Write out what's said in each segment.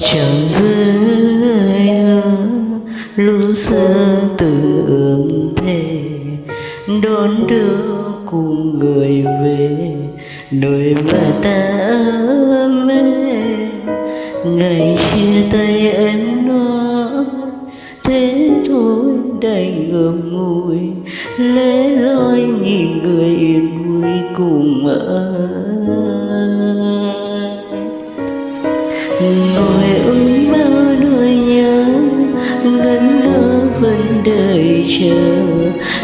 chẳng rơi lúc xưa từng ước thề đón đưa cùng người về nơi mà ta mê. Ngày chia tay em nói thế thôi đành ngậm ngùi lẻ loi nhìn người yên vui cùng ngồi ôm bao nỗi nhớ ngẩn ngơ vẫn đợi chờ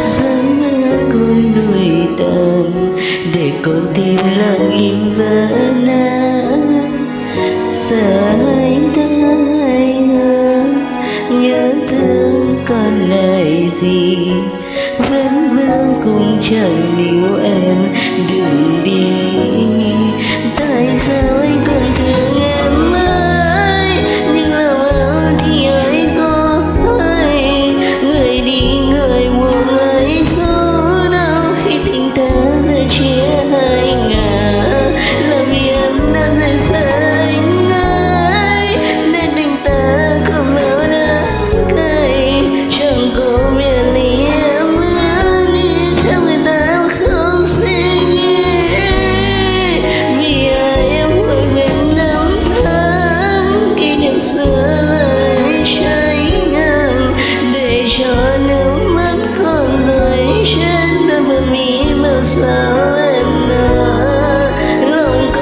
giấc mơ con nuôi tàn để con tim lặng im vỡ nát. Giờ anh thấy nhớ thương còn lại gì vẫn vương cũng chẳng níu em đừng đi. Tại sao anh còn thương em mãi nhưng lòng áo thì anh có hay người đi người buồn ấy có đau khi tình ta rời chia hai ngả làm vì em đã rời xa anh ấy nên tình ta không nào đã cay chẳng có biết lý em muốn đi theo người ta không suy nghĩ vì ai em vội quên năm tháng kỷ niệm xưa.